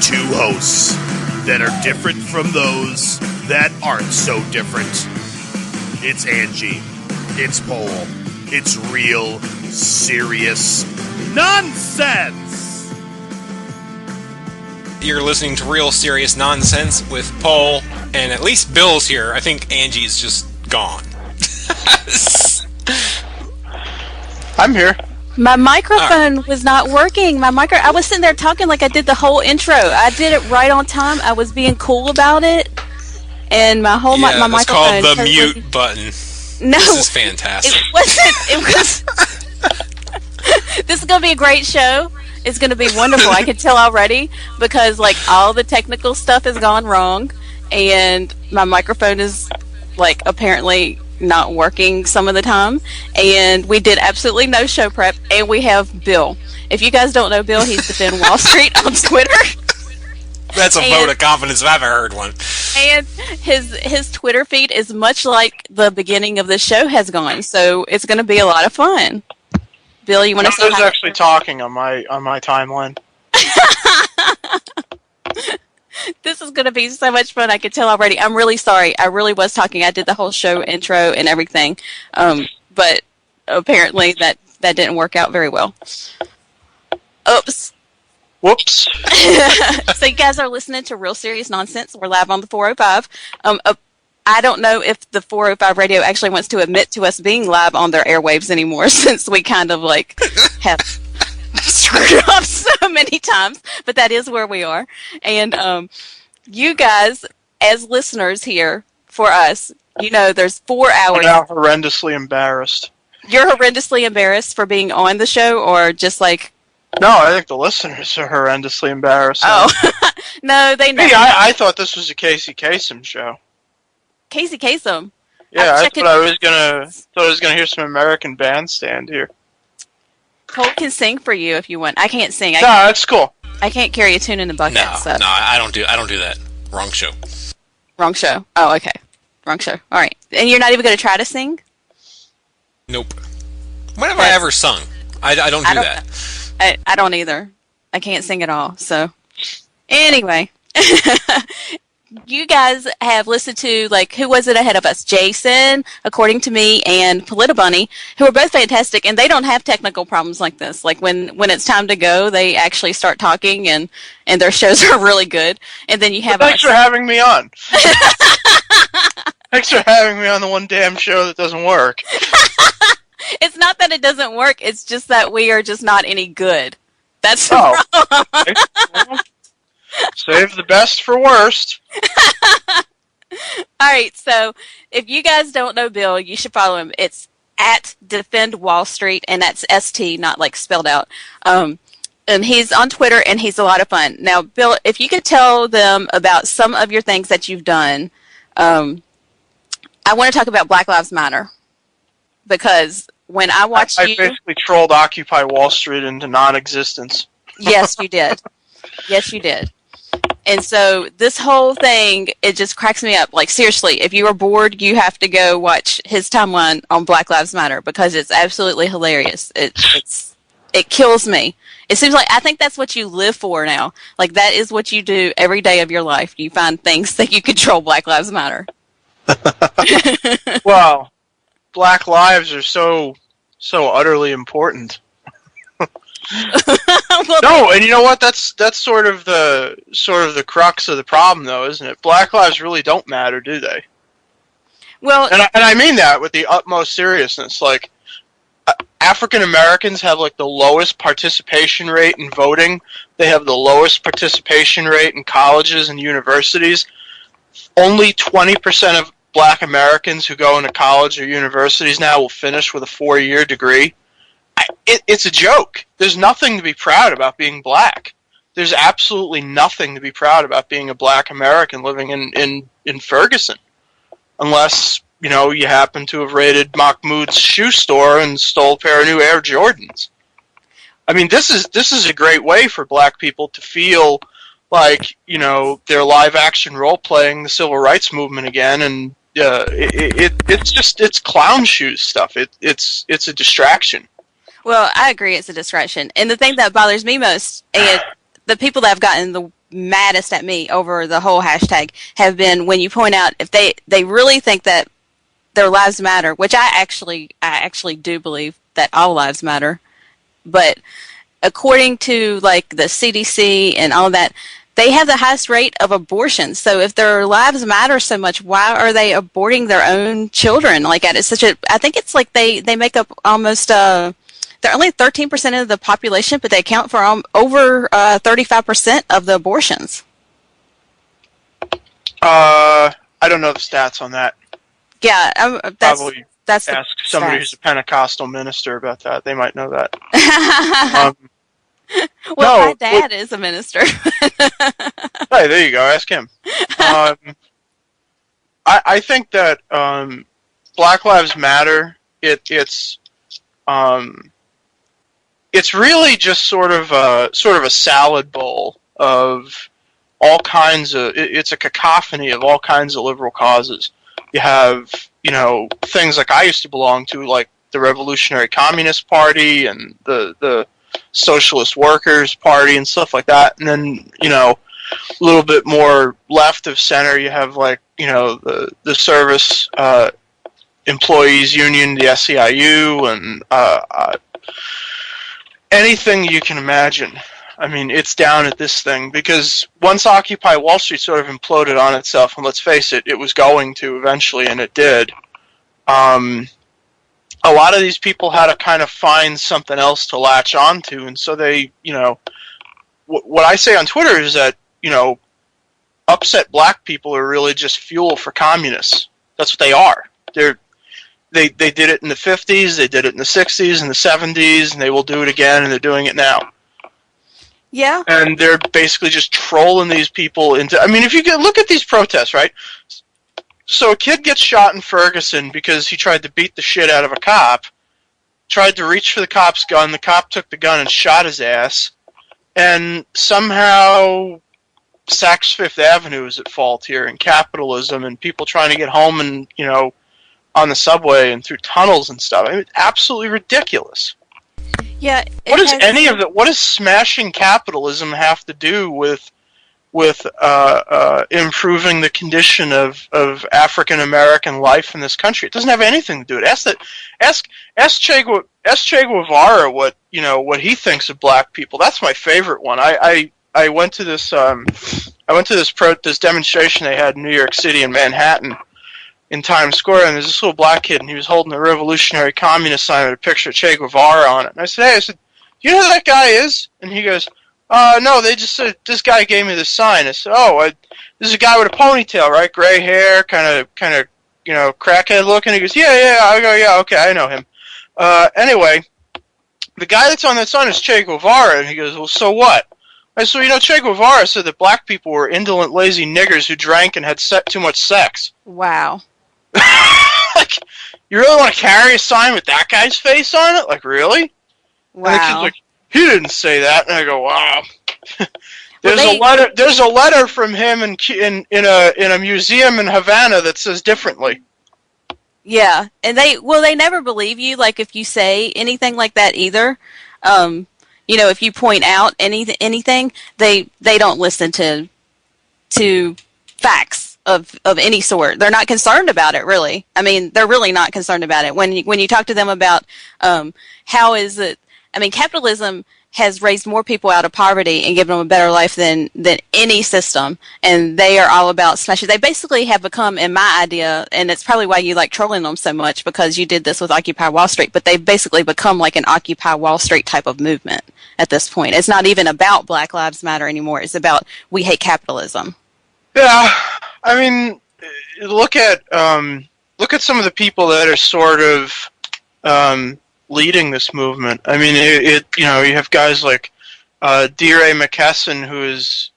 Two hosts that are different from those that aren't so different. It's Angie. It's Paul. It's real, serious nonsense. You're listening to Real Serious Nonsense with Paul, and at least Bill's here. I think Angie's just gone. I'm here. My microphone was not working. I was sitting there talking like I did the whole intro. I did it right on time. I was being cool about it, and my whole my microphone. It's called the mute button. No, this is fantastic. It wasn't. It was. This is gonna be a great show. It's gonna be wonderful. I can tell already because like all the technical stuff has gone wrong, and my microphone is like apparently not working some of the time, and we did absolutely no show prep, and we have Bill. If you guys don't know Bill, he's Defend Wall Street on Twitter. That's a vote of confidence if I've ever heard one. And his Twitter feed is much like the beginning of the show has gone, so it's going to be a lot of fun. Bill, you want to say hi? I was actually talking on my timeline. This is going to be so much fun. I can tell already. I'm really sorry. I really was talking. I did the whole show intro and everything. But apparently that didn't work out very well. Oops. Whoops. So you guys are listening to Real Serious Nonsense. We're live on the 405. I don't know if the 405 radio actually wants to admit to us being live on their airwaves anymore since we kind of like have screwed up so many times, but that is where we are. And you guys, as listeners here for us, you know there's 4 hours. I'm now horrendously embarrassed. You're horrendously embarrassed for being on the show, or just like... No, I think the listeners are horrendously embarrassed. Oh. No, they know. Hey, I thought this was a Casey Kasem show. Casey Kasem? Yeah, I thought I was gonna hear some American Bandstand here. Cole can sing for you if you want. I can't sing. No, that's cool. I can't carry a tune in the bucket. No, so. no, I don't do that. Wrong show. Wrong show. Oh, okay. Wrong show. All right. And you're not even going to try to sing? Nope. When have I ever sung? I don't do that. I don't either. I can't sing at all. So, anyway. You guys have listened to, like, who was it ahead of us? Jason, According to Me, and Politibunny, who are both fantastic, and they don't have technical problems like this. Like, when it's time to go, they actually start talking, and their shows are really good. And then you have Thanks for having me on. Thanks for having me on the one damn show that doesn't work. It's not that it doesn't work, it's just that we are just not any good. That's the problem. Okay. Well, save the best for worst. All right, so if you guys don't know Bill, you should follow him. It's at Defend Wall Street, and that's ST, not like spelled out. And he's on Twitter, and he's a lot of fun. Now, Bill, if you could tell them about some of your things that you've done, I want to talk about Black Lives Matter, because when I watched you... I basically trolled Occupy Wall Street into non-existence. Yes, you did. Yes, you did. And so this whole thing, it just cracks me up. Like, seriously, if you are bored, you have to go watch his timeline on Black Lives Matter, because it's absolutely hilarious. It kills me. It seems like, I think that's what you live for now. Like, that is what you do every day of your life. You find things that you control Black Lives Matter. Well, Black lives are so utterly important. Well, no, and you know what? That's sort of the crux of the problem, though, isn't it? Black lives really don't matter, do they? Well, and I mean that with the utmost seriousness. Like, African Americans have like the lowest participation rate in voting. They have the lowest participation rate in colleges and universities. Only 20% of Black Americans who go into college or universities now will finish with a 4-year degree. It's a joke. There's nothing to be proud about being black. There's absolutely nothing to be proud about being a Black American living in Ferguson. Unless, you know, you happen to have raided Mahmoud's shoe store and stole a pair of new Air Jordans. I mean, this is a great way for black people to feel like, you know, they're live action role playing the civil rights movement again, and it's clown shoes stuff. It's a distraction. Well, I agree, it's a distraction. And the thing that bothers me most, and the people that have gotten maddest at me over the whole hashtag have been when you point out if they really think that their lives matter, which I actually do believe that all lives matter. But according to like the CDC and all that, they have the highest rate of abortion. So if their lives matter so much, why are they aborting their own children? Like at such a, I think it's like they make up almost they're only 13% of the population, but they account for over 35% of the abortions. I don't know the stats on that. Yeah, Probably that's ask somebody stats. who's a Pentecostal minister about that. They might know that. Well, no, my dad is a minister. Hey, there you go. Ask him. I think that Black Lives Matter. It's really just sort of a salad bowl of all kinds of. It's a cacophony of all kinds of liberal causes. You have things like I used to belong to, like the Revolutionary Communist Party and the Socialist Workers Party and stuff like that, and then a little bit more left of center, you have like the Service Employees Union, the SEIU, and anything you can imagine. I mean, it's down at this thing because once Occupy Wall Street sort of imploded on itself, and let's face it, it was going to eventually, and it did. A lot of these people had to kind of find something else to latch onto, and so they, what I say on Twitter is that, upset black people are really just fuel for communists. That's what they are. They did it in the 50s, they did it in the 60s, and the 70s, and they will do it again, and they're doing it now. Yeah. And they're basically just trolling these people into... I mean, if you look at these protests, right? So a kid gets shot in Ferguson because he tried to beat the shit out of a cop, tried to reach for the cop's gun, the cop took the gun and shot his ass, and somehow Saks Fifth Avenue is at fault here, and capitalism, and people trying to get home and, on the subway and through tunnels and stuff. I mean, it's absolutely ridiculous. Yeah. What does smashing capitalism have to do with improving the condition of African American life in this country? It doesn't have anything to do with it. Ask Che Guevara what he thinks of black people. That's my favorite one. I went to this this demonstration they had in New York City in Manhattan in Times Square, and there's this little black kid, and he was holding a revolutionary communist sign with a picture of Che Guevara on it. And I said, do you know who that guy is? And he goes, no, they just said, this guy gave me this sign. I said, this is a guy with a ponytail, right? Gray hair, kind of, crackhead looking. He goes, yeah. I go, yeah, okay, I know him. Anyway, the guy that's on that sign is Che Guevara, and he goes, well, so what? I said, Che Guevara said that black people were indolent, lazy niggers who drank and had too much sex. Wow. Like, you really want to carry a sign with that guy's face on it? Like, really? Wow. And the kid's like, he didn't say that. And I go, wow. There's a letter from him in a museum in Havana that says differently. Yeah, and they never believe you. Like if you say anything like that either. If you point out anything, they don't listen to facts of any sort. They're not concerned about it, really. I mean, they're really not concerned about it. When you talk to them about how is it, I mean, capitalism has raised more people out of poverty and given them a better life than any system, and they are all about smashing. They basically have become, in my idea, and it's probably why you like trolling them so much, because you did this with Occupy Wall Street, but they've basically become like an Occupy Wall Street type of movement at this point. It's not even about Black Lives Matter anymore. It's about we hate capitalism. Yeah, I mean, look at some of the people that are sort of leading this movement. I mean, you have guys like D.Ray McKesson, who is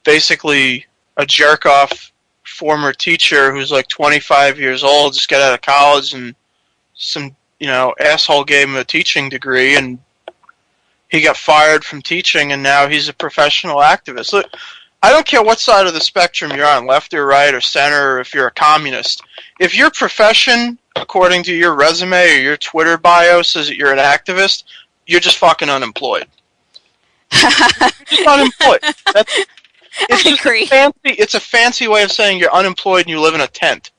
basically a jerk off former teacher who's like 25 years old, just got out of college, and some asshole gave him a teaching degree, and he got fired from teaching, and now he's a professional activist. Look, I don't care what side of the spectrum you're on, left or right or center, or if you're a communist. If your profession, according to your resume or your Twitter bio, says that you're an activist, you're just fucking unemployed. You're just unemployed. It's I agree. It's a fancy way of saying you're unemployed and you live in a tent.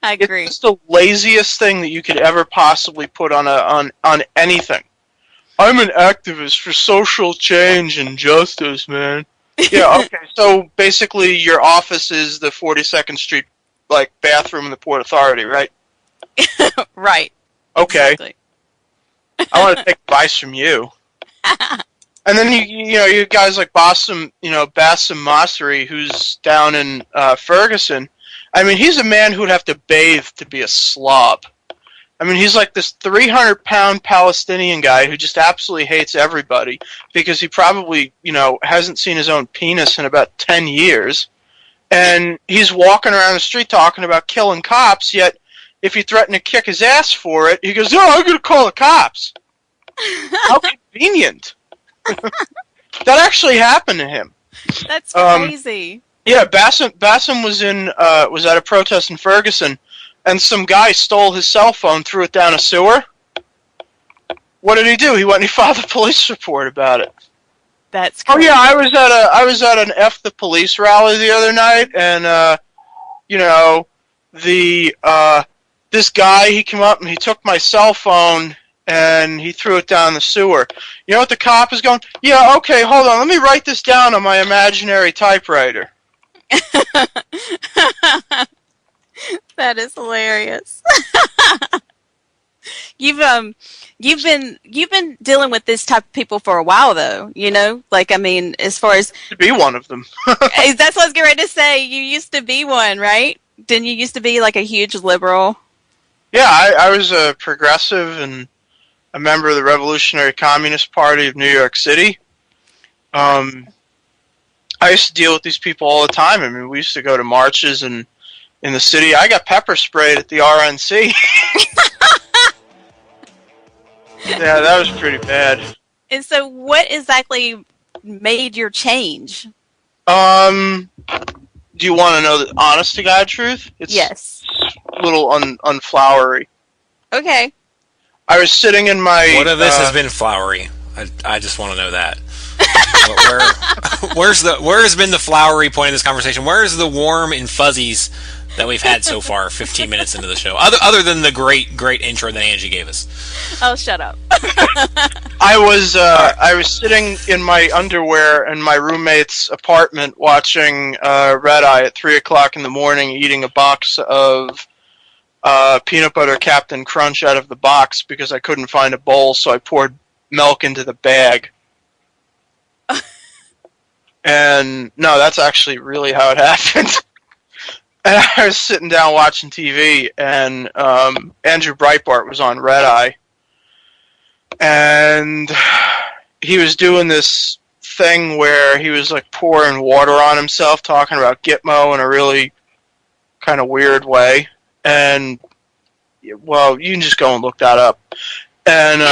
I agree. It's the laziest thing that you could ever possibly put on anything. I'm an activist for social change and justice, man. Yeah, okay. So basically, your office is the 42nd Street bathroom in the Port Authority, right? Right. Okay. Exactly. I want to take advice from you. And then you guys like Bassem Masri, who's down in Ferguson. I mean, he's a man who'd have to bathe to be a slob. I mean, he's like this 300-pound Palestinian guy who just absolutely hates everybody because he probably, hasn't seen his own penis in about 10 years. And he's walking around the street talking about killing cops, yet if you threaten to kick his ass for it, he goes, "Oh, I'm going to call the cops." How convenient. That actually happened to him. That's crazy. Yeah, Bassem was at a protest in Ferguson, and some guy stole his cell phone, threw it down a sewer. What did he do? He went and he filed a police report about it. That's crazy. Oh yeah, I was at an F the Police rally the other night, and this guy, he came up and he took my cell phone and he threw it down the sewer. You know what the cop is going? Yeah, okay, hold on, let me write this down on my imaginary typewriter. That is hilarious. You've been dealing with this type of people for a while, though. As far as To be one of them. that's what I was getting ready to say. You used to be one, right? Didn't you used to be like a huge liberal? Yeah, I was a progressive and a member of the Revolutionary Communist Party of New York City. I used to deal with these people all the time. I mean, we used to go to marches in the city. I got pepper sprayed at the RNC. Yeah, that was pretty bad. And so what exactly made your change? Do you want to know the honest to God truth? It's Yes. a little unflowery. Okay. I was sitting in my... What if this has been flowery? I just want to know that. Where's been the flowery point of this conversation? Where's the warm and fuzzies that we've had so far, 15 minutes into the show? Other than the great intro that Angie gave us. Oh, shut up. I was sitting in my underwear in my roommate's apartment watching Red Eye at 3 o'clock in the morning, eating a box of peanut butter Captain Crunch out of the box because I couldn't find a bowl, so I poured milk into the bag. And no, that's actually really how it happened. And I was sitting down watching TV, and Andrew Breitbart was on Red Eye, and he was doing this thing where he was like pouring water on himself, talking about Gitmo in a really kind of weird way. And well, you can just go and look that up. And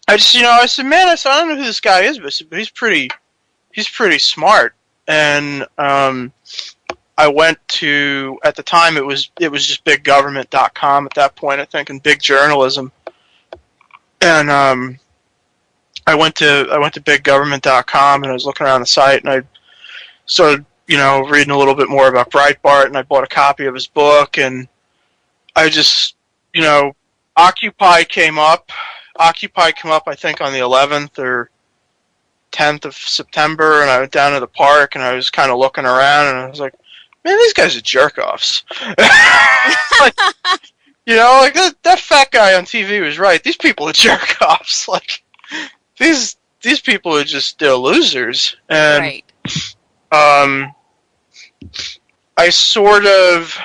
I said, man, I don't know who this guy is, but he's pretty smart. And I went to, at the time it was just biggovernment.com at that point, I think, and Big Journalism. And I went to biggovernment.com and I was looking around the site, and I started, reading a little bit more about Breitbart, and I bought a copy of his book, and I just, Occupy came up, I think, on the 11th or 10th of September, and I went down to the park, and I was kind of looking around, and I was like, man, these guys are jerk-offs. That fat guy on TV was right. These people are jerk-offs. Like, these people are just, they're losers. And, Right. I sort of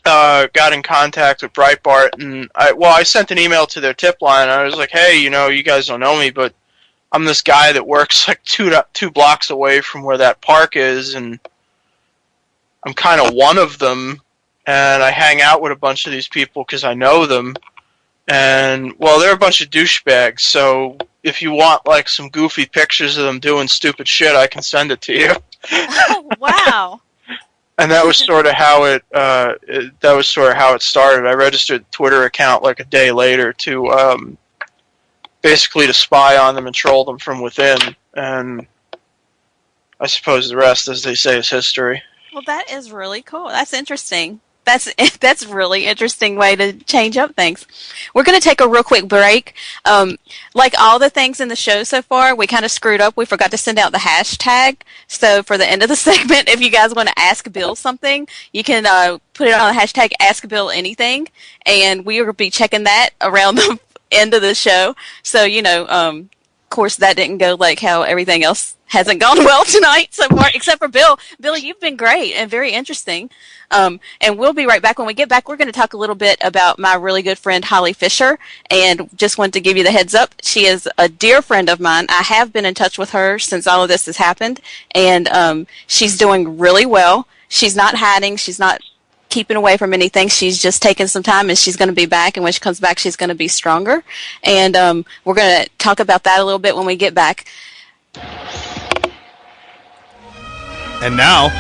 got in contact with Breitbart, and I sent an email to their tip line. I was like, hey, you guys don't know me, but I'm this guy that works like two blocks away from where that park is, and I'm kind of one of them, and I hang out with a bunch of these people because I know them, and, well, they're a bunch of douchebags, so if you want, like, some goofy pictures of them doing stupid shit, I can send it to you. Oh, wow. And that was sort of how it started. I registered the Twitter account like a day later to basically to spy on them and troll them from within. And I suppose the rest, as they say, is history. Well, that is really cool. That's interesting. That's really interesting way to change up things. We're going to take a real quick break. Like all the things in the show so far, we kind of screwed up. We forgot to send out the hashtag. So for the end of the segment, if you guys want to ask Bill something, you can put it on the hashtag AskBillAnything, and we will be checking that around the end of the show. So, of course, that didn't go like how everything else hasn't gone well tonight so far, except for Bill. Bill, you've been great and very interesting. And we'll be right back. When we get back, we're going to talk a little bit about my really good friend, Holly Fisher. And just wanted to give you the heads up. She is a dear friend of mine. I have been in touch with her since all of this has happened. And she's doing really well. She's not hiding. She's not keeping away from anything. She's just taking some time, and she's going to be back. And when she comes back, she's going to be stronger. And we're going to talk about that a little bit when we get back. And now,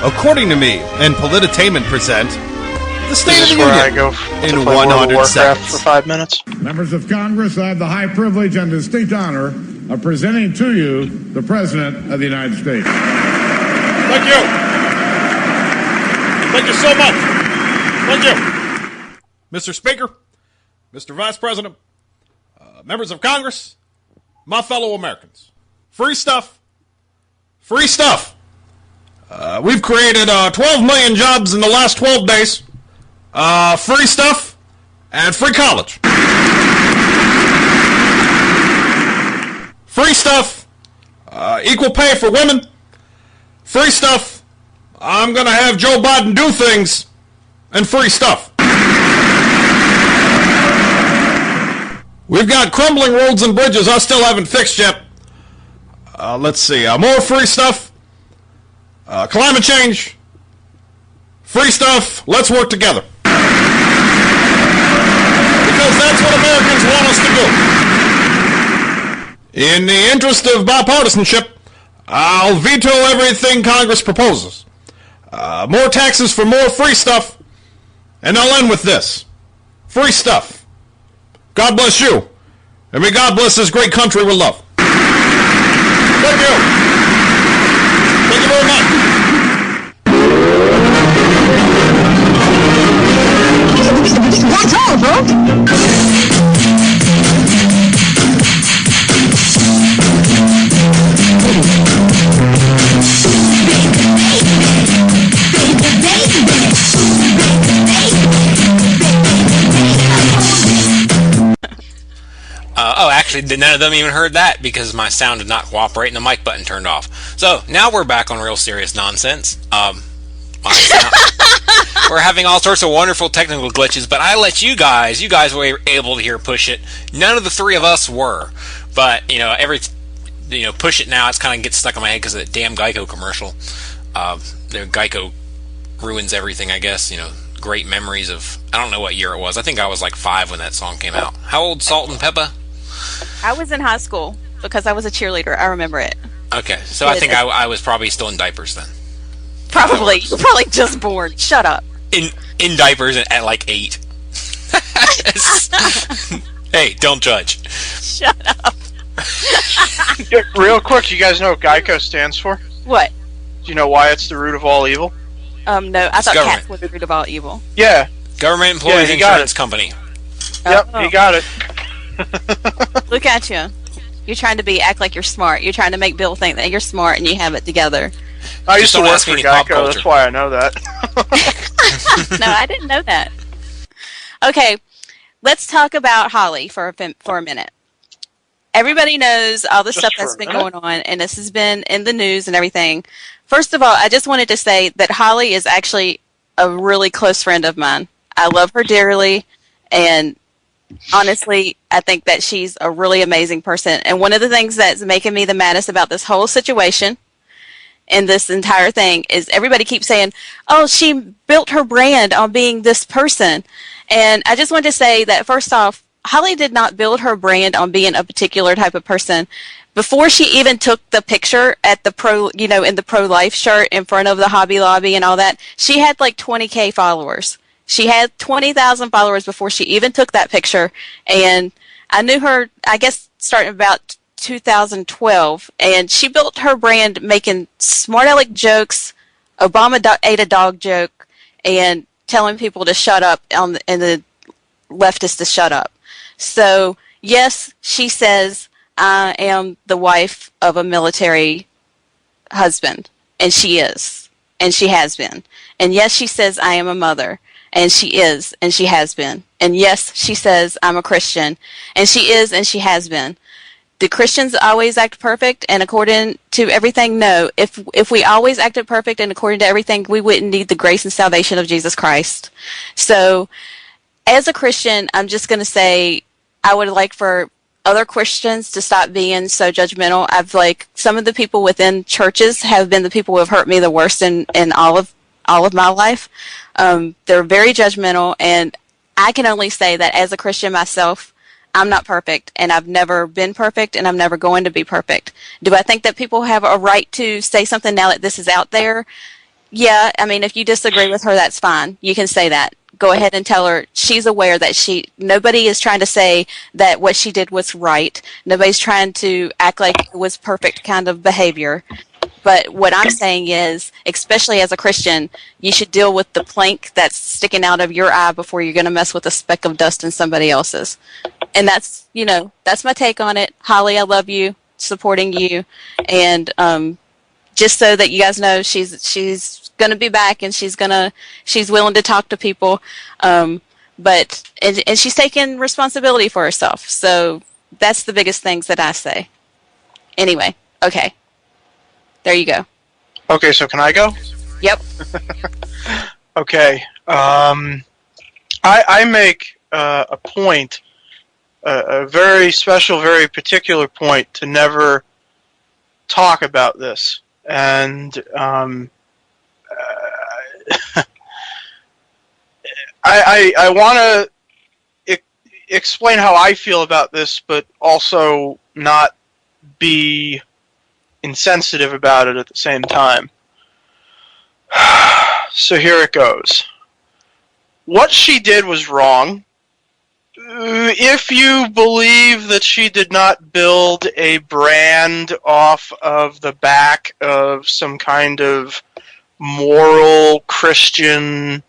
according to me and Politainment present the State This of is the where I Union go in to play World of 100 Warcraft seconds. for 5 minutes. Members of Congress, I have the high privilege and distinct honor of presenting to you the President of the United States. Thank you. Thank you so much. Thank you. Mr. Speaker, Mr. Vice President, members of Congress, my fellow Americans. Free stuff. Free stuff. We've created 12 million jobs in the last 12 days. Free stuff and free college. Free stuff. Equal pay for women. Free stuff. I'm going to have Joe Biden do things. And free stuff. We've got crumbling roads and bridges I still haven't fixed yet. Let's see. More free stuff. Climate change. Free stuff. Let's work together. Because that's what Americans want us to do. In the interest of bipartisanship, I'll veto everything Congress proposes. More taxes for more free stuff. And I'll end with this. Free stuff. God bless you. And may God bless this great country we love. Thank you. Thank you very much. That's all, folks. Actually, none of them even heard that because my sound did not cooperate and the mic button turned off. So now we're back on Real Serious Nonsense. We're having all sorts of wonderful technical glitches, but I let you guys were able to hear Push It. None of the three of us were, but Push It now. It's kind of gets stuck in my head because of the damn Geico commercial. Geico ruins everything, I guess. Great memories of, I don't know what year it was. I think I was like 5 when that song came out. How old, Salt and Peppa? I was in high school because I was a cheerleader. I remember it. Okay, so I think I was probably still in diapers then. Probably. You're probably just born. Shut up. In diapers at like 8. Hey, don't judge. Shut up. Real quick, you guys know what Geico stands for? What? Do you know why it's the root of all evil? No, I thought government. cats were the root of all evil. Yeah. Government employees insurance company. Yep, you got it. Look at you. You're trying to act like you're smart. You're trying to make Bill think that you're smart and you have it together. I used to don't work ask for me any pop Geico, culture. that's why I know that. No, I didn't know that. Okay, let's talk about Holly for a minute. Everybody knows all the Just stuff for that's a been minute? going on, and this has been in the news and everything. First of all, I just wanted to say that Holly is actually a really close friend of mine. I love her dearly, and honestly, I think that she's a really amazing person. And one of the things that's making me the maddest about this whole situation and this entire thing is everybody keeps saying, oh, she built her brand on being this person. And I just want to say that, first off, Holly did not build her brand on being a particular type of person. Before she even took the picture at the in the pro-life shirt in front of the Hobby Lobby and all that, she had like 20K followers. She had 20,000 followers before she even took that picture. And I knew her, I guess starting about 2012, and she built her brand making smart aleck jokes, Obama ate a dog joke, and telling people to shut up and the leftists to shut up. So yes, she says I am the wife of a military husband, and she is, and she has been. And yes, she says I am a mother, and she is, and she has been. And yes, she says I'm a Christian, and she is, and she has been. Do Christians always act perfect and according to everything? No. If we always acted perfect and according to everything, we wouldn't need the grace and salvation of Jesus Christ. So, as a Christian, I'm just going to say I would like for other Christians to stop being so judgmental. Some of the people within churches have been the people who have hurt me the worst in all of my life. They're very judgmental, and I can only say that as a Christian myself, I'm not perfect, and I've never been perfect, and I'm never going to be perfect. Do I think that people have a right to say something now that this is out there? Yeah, I mean, if you disagree with her, that's fine. You can say that. Go ahead and tell her she's aware that nobody is trying to say that what she did was right. Nobody's trying to act like it was perfect kind of behavior. But what I'm saying is, especially as a Christian, you should deal with the plank that's sticking out of your eye before you're going to mess with a speck of dust in somebody else's. And that's my take on it. Holly, I love you, supporting you. And just so that you guys know, she's going to be back, and she's willing to talk to people. But she's taking responsibility for herself. So that's the biggest things that I say. Anyway, okay. There you go. Okay, so can I go? Yep. Okay. I make a point, a very special, very particular point, to never talk about this. And I want to explain how I feel about this, but also not be insensitive about it at the same time. So here it goes. What she did was wrong. If you believe that she did not build a brand off of the back of some kind of moral Christian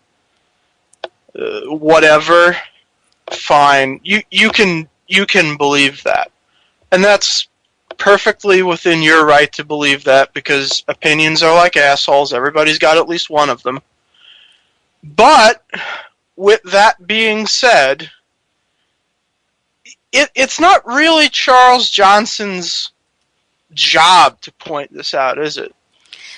whatever, fine. You can believe that. And that's perfectly within your right to believe that, because opinions are like assholes. Everybody's got at least one of them. But with that being said, it's not really Charles Johnson's job to point this out, is it?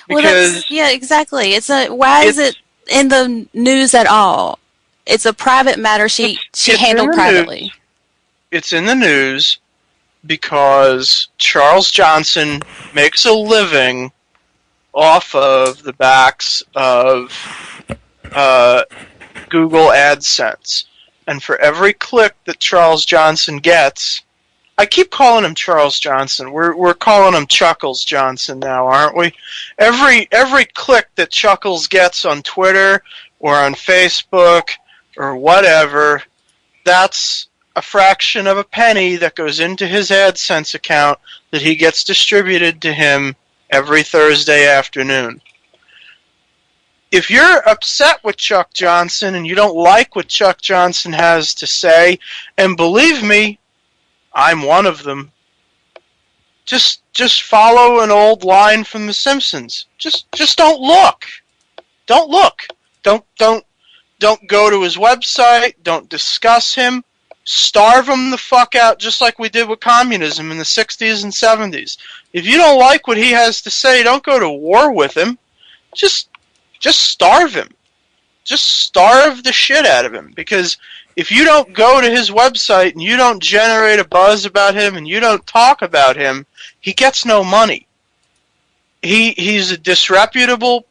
Because yeah, exactly. Why is it in the news at all? It's a private matter she handled privately. It's in the news because Charles Johnson makes a living off of the backs of Google AdSense. And for every click that Charles Johnson gets, I keep calling him Charles Johnson. We're calling him Chuckles Johnson now, aren't we? Every click that Chuckles gets on Twitter or on Facebook or whatever, that's a fraction of a penny that goes into his AdSense account that he gets distributed to him every Thursday afternoon. If you're upset with Chuck Johnson and you don't like what Chuck Johnson has to say, and believe me, I'm one of them, just follow an old line from The Simpsons. Just don't look. Don't look. Don't go to his website. Don't discuss him. Starve him the fuck out, just like we did with communism in the 60s and 70s. If you don't like what he has to say, don't go to war with him. Just starve him. Just starve the shit out of him. Because if you don't go to his website and you don't generate a buzz about him and you don't talk about him, he gets no money. He's a disreputable,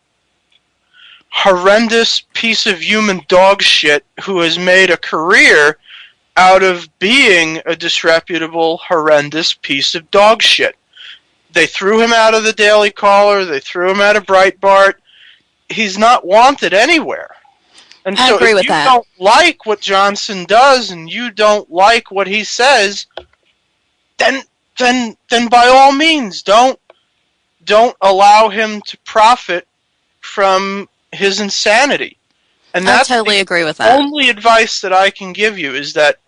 horrendous piece of human dog shit who has made a career out of being a disreputable, horrendous piece of dog shit. They threw him out of the Daily Caller. They threw him out of Breitbart. He's not wanted anywhere. And I so agree if with you that. don't like what Johnson does and you don't like what he says, then by all means, don't allow him to profit from his insanity. And I that's totally the agree with that. only advice that I can give you is that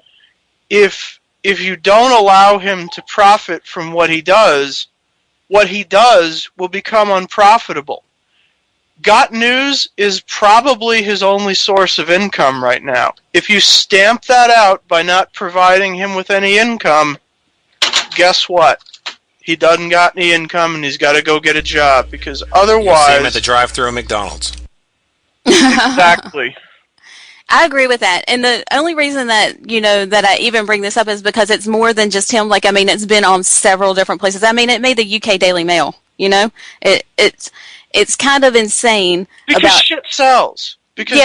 if you don't allow him to profit from what he does will become unprofitable. Got News is probably his only source of income right now. If you stamp that out by not providing him with any income, guess what? He doesn't got any income and he's got to go get a job, because otherwise... See him at the drive-thru at McDonald's. Exactly. I agree with that. And the only reason that, that I even bring this up is because it's more than just him. Like, I mean, it's been on several different places. I mean, it made the UK Daily Mail, It's kind of insane. Because shit sells. Because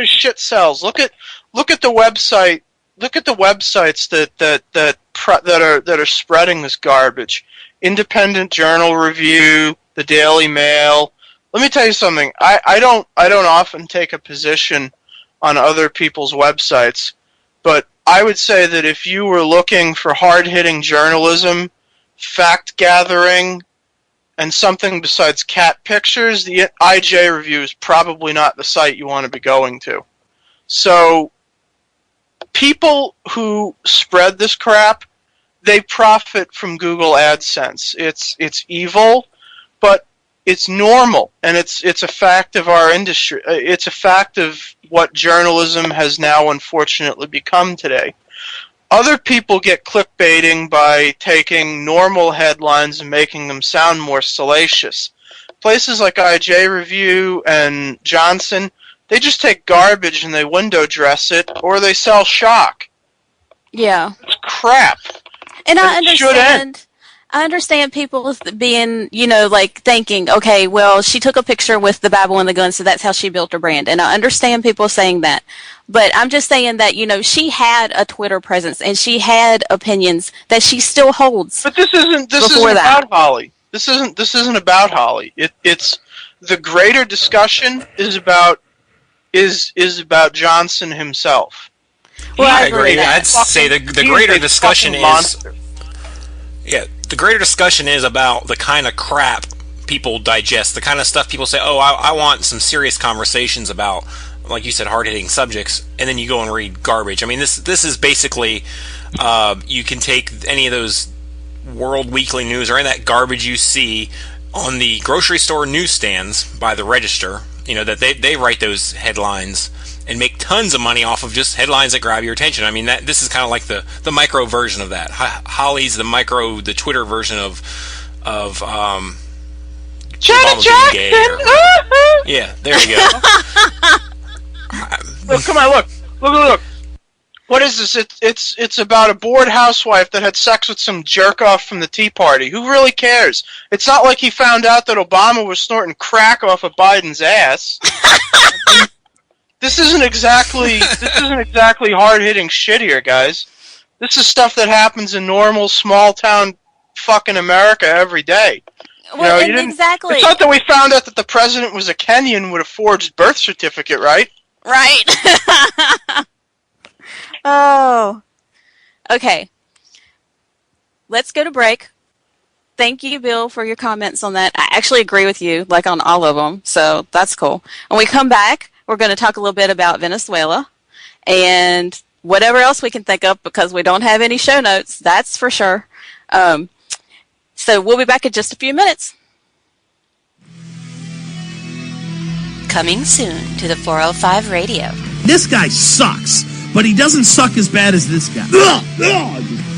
shit sells. Look at the website. Look at the websites that are spreading this garbage. Independent Journal Review, the Daily Mail. Let me tell you something. I don't often take a position on other people's websites, but I would say that if you were looking for hard-hitting journalism, fact-gathering, and something besides cat pictures, the IJ Review is probably not the site you want to be going to. So, people who spread this crap, they profit from Google AdSense. It's evil, but it's normal, and it's a fact of our industry. It's a fact of what journalism has now unfortunately become today. Other people get clickbaiting by taking normal headlines and making them sound more salacious. Places like IJ Review and Johnson, they just take garbage and they window dress it, or they sell shock. Yeah. It's crap. And I understand people being, thinking, okay, well, she took a picture with the Bible and the gun, so that's how she built her brand. And I understand people saying that. But I'm just saying that, she had a Twitter presence and she had opinions that she still holds. But this isn't about Holly. This isn't about Holly. It's the greater discussion is about Johnson himself. Well, I agree. I'd say the greater discussion is monster. Yeah, the greater discussion is about the kind of crap people digest, the kind of stuff people say, oh, I want some serious conversations about, like you said, hard-hitting subjects, and then you go and read garbage. I mean, this is basically, you can take any of those World Weekly News or any of that garbage you see on the grocery store newsstands by the Register, that they write those headlines and make tons of money off of just headlines that grab your attention. I mean, this is kind of like the micro version of that. Holly's the Twitter version of Janet Jackson. Yeah, there you go. Look, come on, look. What is this? It's about a bored housewife that had sex with some jerk off from the Tea Party. Who really cares? It's not like he found out that Obama was snorting crack off of Biden's ass. This isn't exactly hard-hitting shit here, guys. This is stuff that happens in normal, small-town fucking America every day. Well, exactly. It's not that we found out that the president was a Kenyan with a forged birth certificate, right? Right. Oh. Okay. Let's go to break. Thank you, Bill, for your comments on that. I actually agree with you, on all of them, so that's cool. When we come back, we're going to talk a little bit about Venezuela and whatever else we can think of, because we don't have any show notes, that's for sure. So we'll be back in just a few minutes. Coming soon to the 405 Radio. This guy sucks, but he doesn't suck as bad as this guy.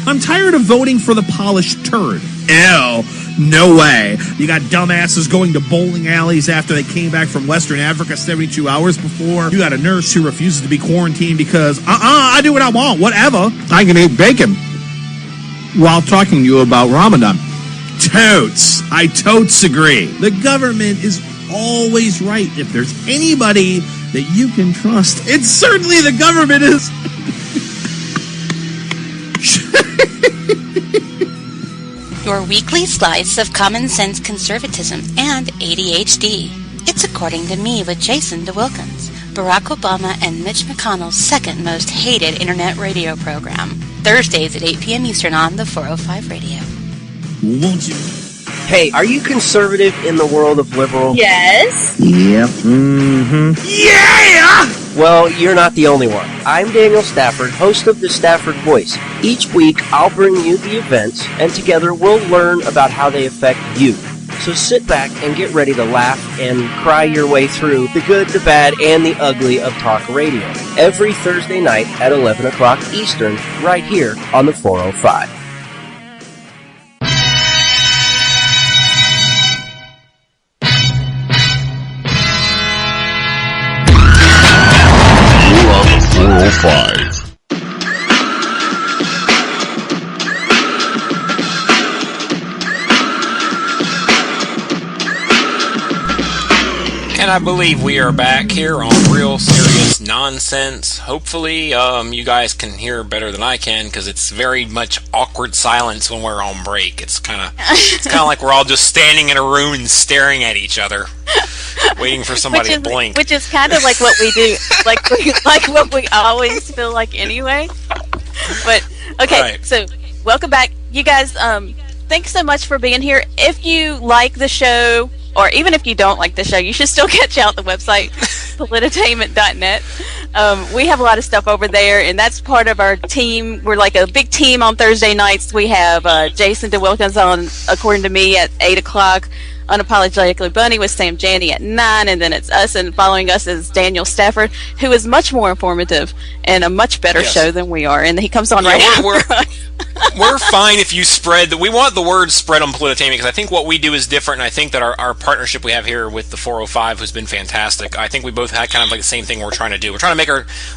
I'm tired of voting for the polished turd. Ew. No way. You got dumbasses going to bowling alleys after they came back from Western Africa 72 hours before. You got a nurse who refuses to be quarantined because, I do what I want, whatever. I can eat bacon while talking to you about Ramadan. Totes. I totes agree. The government is always right. If there's anybody that you can trust, it's certainly the government is. Your weekly slice of common sense conservatism and ADHD. It's According to Me with Jason DeWilkins, Barack Obama and Mitch McConnell's second most hated internet radio program. Thursdays at 8 p.m. Eastern on the 405 Radio. Won't you? Hey, are you conservative in the world of liberal? Yes. Yep. Mm-hmm. Yeah! Well, you're not the only one. I'm Daniel Stafford, host of the Stafford Voice. Each week, I'll bring you the events, and together we'll learn about how they affect you. So sit back and get ready to laugh and cry your way through the good, the bad, and the ugly of talk radio. Every Thursday night at 11 o'clock Eastern, right here on the 405. You're on the 405. And I believe we are back here on Real Serious Nonsense. Hopefully, you guys can hear better than I can, because it's very much awkward silence when we're on break. It's kind of like we're all just standing in a room and staring at each other, waiting for somebody to blink. Which is kind of like what we do, like what we always feel like anyway. But okay, Right. So welcome back, you guys. Thanks so much for being here. If you like the show, or even if you don't like the show, you should still catch out the website, polititainment.net. We have a lot of stuff over there, and that's part of our team. We're like a big team on Thursday nights. We have Jason DeWilkins on, according to me, at 8 o'clock. Unapologetically Bunny with Sam Janney at 9, and then it's us, and following us is Daniel Stafford, who is much more informative and a much better show than we are, and he comes on right after us. We're fine if you spread we want the word spread on Politainment, because I think what we do is different, and I think that our partnership we have here with the 405 has been fantastic. I think we both had kind of like the same thing we're trying to do. We're trying to make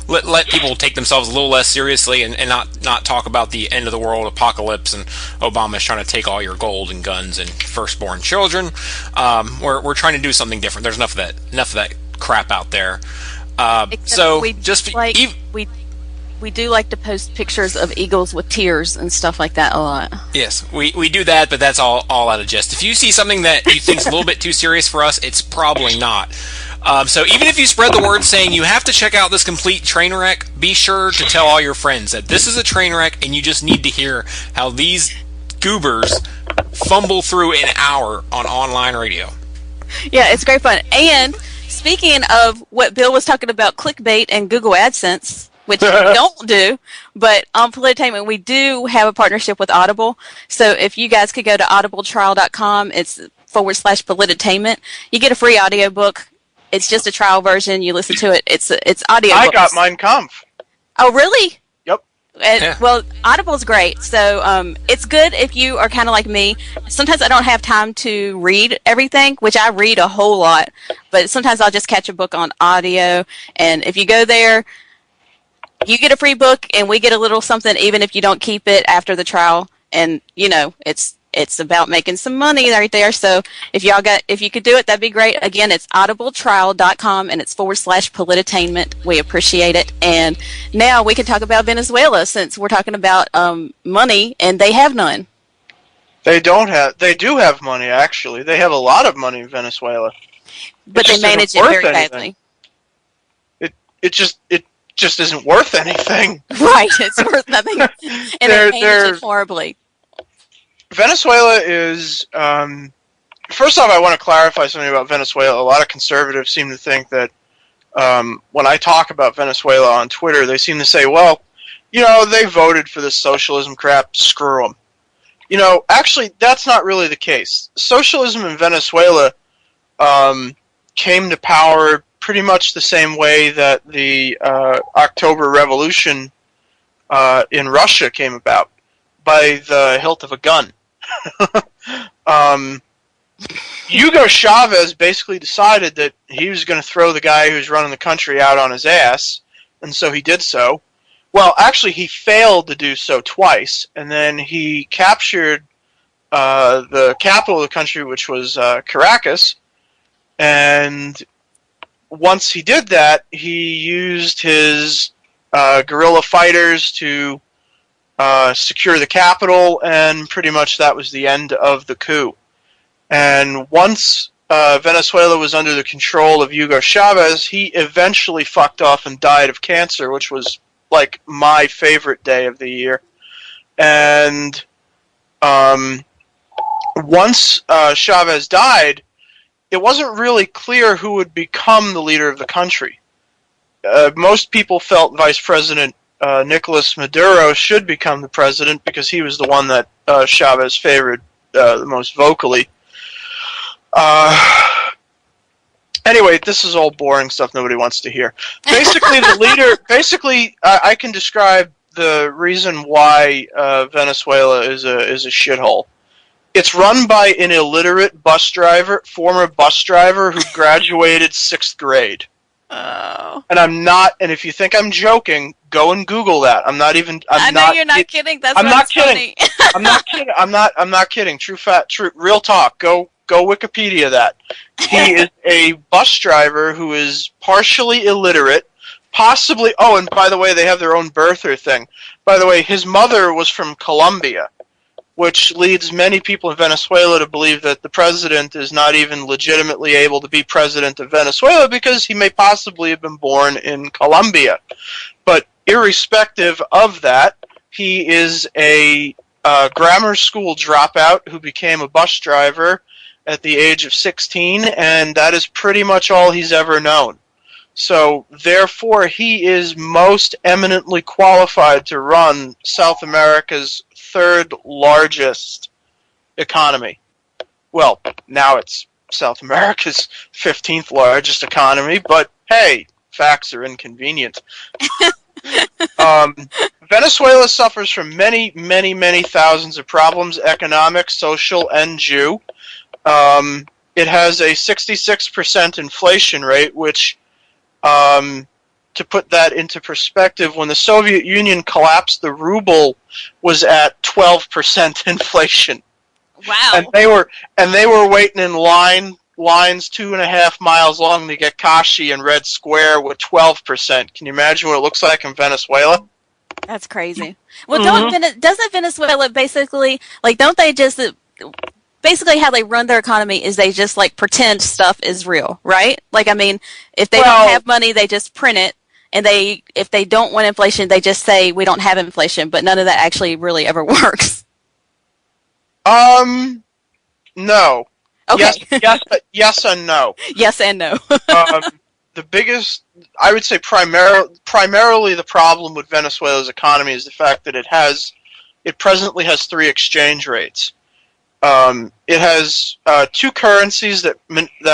let people take themselves a little less seriously, and not talk about the end of the world apocalypse and Obama's trying to take all your gold and guns and firstborn children. We're trying to do something different. There's enough of that crap out there. We do like to post pictures of eagles with tears and stuff like that a lot. Yes, we do that, but that's all out of jest. If you see something that you think is a little bit too serious for us, it's probably not. So even if you spread the word saying you have to check out this complete train wreck, be sure to tell all your friends that this is a train wreck, and you just need to hear how these goobers fumble through an hour on online radio. Yeah, it's great fun. And speaking of what Bill was talking about, clickbait and Google AdSense, which we don't do, but on Politainment we do have a partnership with Audible. So if you guys could go to audibletrial.com, it's /Politainment. You get a free audiobook. It's just a trial version. You listen to it. It's audio. I got Mein Kampf. Oh, really? Yep. Well, Audible's great. So it's good if you are kind of like me. Sometimes I don't have time to read everything, which I read a whole lot. But sometimes I'll just catch a book on audio. And if you go there, you get a free book, and we get a little something, even if you don't keep it after the trial. And it's about making some money right there. So if you could do it, that'd be great. Again, it's audibletrial.com, and it's /Politainment. We appreciate it. And now we can talk about Venezuela, since we're talking about money, and they have none. They do have money, actually. They have a lot of money in Venezuela. But they manage it very badly. It just isn't worth anything. Right, it's worth nothing. And they manage it horribly. Venezuela is, first off, I want to clarify something about Venezuela. A lot of conservatives seem to think that when I talk about Venezuela on Twitter, they seem to say, well, they voted for this socialism crap, screw them. Actually, that's not really the case. Socialism in Venezuela came to power pretty much the same way that the October Revolution in Russia came about, by the hilt of a gun. Hugo Chavez basically decided that he was going to throw the guy who's running the country out on his ass, and so he did so. Well, actually, he failed to do so twice, and then he captured the capital of the country, which was Caracas, and once he did that, he used his guerrilla fighters to secure the capital, and pretty much that was the end of the coup. And once Venezuela was under the control of Hugo Chavez, he eventually fucked off and died of cancer, which was like my favorite day of the year. And once Chavez died, it wasn't really clear who would become the leader of the country. Most people felt Vice President Nicolas Maduro should become the president because he was the one that Chavez favored the most vocally. Anyway, this is all boring stuff nobody wants to hear. Basically, the leader. Basically, I can describe the reason why Venezuela is a shithole. It's run by an illiterate former bus driver who graduated 6th grade. Oh. And I'm not. And if you think I'm joking, go and Google that. I'm not even. I know you're not kidding. That's I'm not kidding. I'm not kidding. I'm not kidding. True real talk. Go Wikipedia that. He is a bus driver who is partially illiterate, possibly. Oh, and by the way, they have their own birther thing. By the way, his mother was from Colombia, which leads many people in Venezuela to believe that the president is not even legitimately able to be president of Venezuela because he may possibly have been born in Colombia. But irrespective of that, he is a grammar school dropout who became a bus driver at the age of 16, and that is pretty much all he's ever known. So, therefore, he is most eminently qualified to run South America's 3rd largest economy. Well, now it's South America's 15th largest economy, but hey, facts are inconvenient. Venezuela suffers from many, many, many thousands of problems, economic, social, and Jew. It has a 66% inflation rate, which, to put that into perspective, when the Soviet Union collapsed, the ruble was at 12% inflation. Wow. And they were waiting in lines 2.5 miles long to get Kashi in Red Square with 12%. Can you imagine what it looks like in Venezuela? That's crazy. Well, doesn't Venezuela basically, like, don't they just, basically how they run their economy is they just, like, pretend stuff is real, right? Like, I mean, if they don't have money, they just print it, and if they don't want inflation, they just say, we don't have inflation, but none of that actually really ever works. No. Okay. Yes and no. Yes and no. The biggest, I would say primarily the problem with Venezuela's economy is the fact that it presently has 3 exchange rates. It has 2 currencies that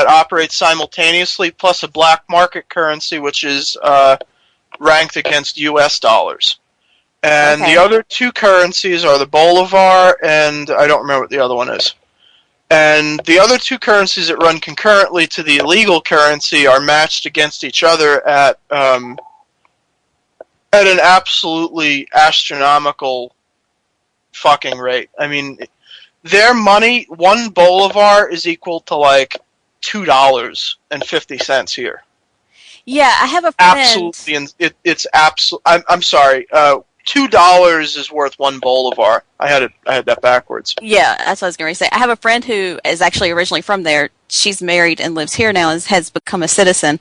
operate simultaneously, plus a black market currency, which is ranked against U.S. dollars. And the other 2 currencies are the bolivar, and I don't remember what the other one is. And the other 2 currencies that run concurrently to the illegal currency are matched against each other at an absolutely astronomical fucking rate. I mean, their money, 1 bolivar is equal to like $2.50 here. Yeah, I have a friend. Absolutely, it's absolute. I'm sorry. $2 is worth 1 bolivar. I had that backwards. Yeah, that's what I was going to say. I have a friend who is actually originally from there. She's married and lives here now and has become a citizen.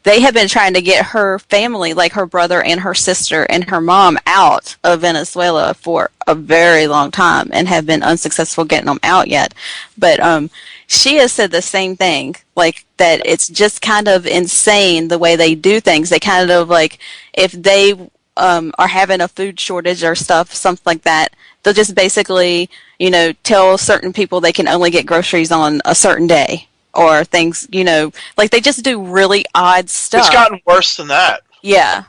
They have been trying to get her family, like her brother and her sister and her mom, out of Venezuela for a very long time and have been unsuccessful getting them out yet. But she has said the same thing, like that it's just kind of insane the way they do things. They kind of like, if they are having a food shortage or stuff, something like that, they'll just basically, tell certain people they can only get groceries on a certain day. Or things, like they just do really odd stuff. It's gotten worse than that. Yeah.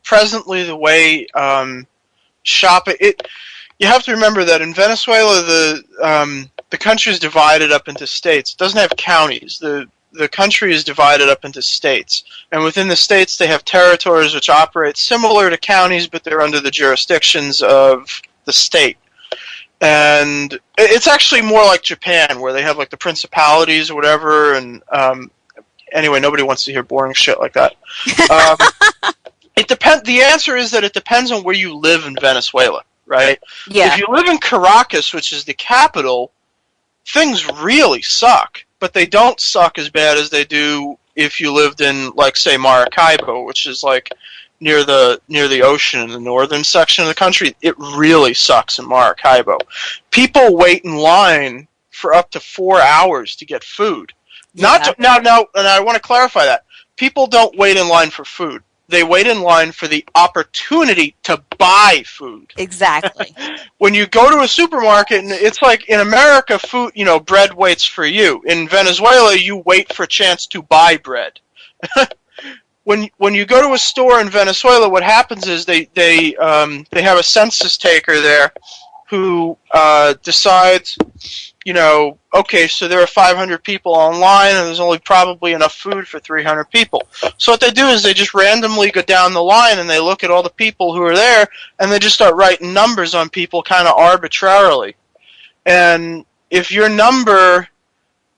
Presently, the way shopping, you have to remember that in Venezuela, the country is divided up into states. It doesn't have counties. The country is divided up into states, and within the states, they have territories which operate similar to counties, but they're under the jurisdictions of the state. And it's actually more like Japan, where they have like the principalities or whatever. And anyway, nobody wants to hear boring shit like that. It depends. The answer is that it depends on where you live in Venezuela, right? Yeah. If you live in Caracas, which is the capital, things really suck. But they don't suck as bad as they do if you lived in, like, say, Maracaibo, which is like near the ocean in the northern section of the country, it really sucks in Maracaibo. People wait in line for up to 4 hours to get food. Now, and I want to clarify that. People don't wait in line for food. They wait in line for the opportunity to buy food. Exactly. When you go to a supermarket, and it's like in America, food, bread waits for you. In Venezuela, you wait for a chance to buy bread. When you go to a store in Venezuela, what happens is they have a census taker there who decides, okay, so there are 500 people online and there's only probably enough food for 300 people. So what they do is they just randomly go down the line and they look at all the people who are there and they just start writing numbers on people kind of arbitrarily. And if your number,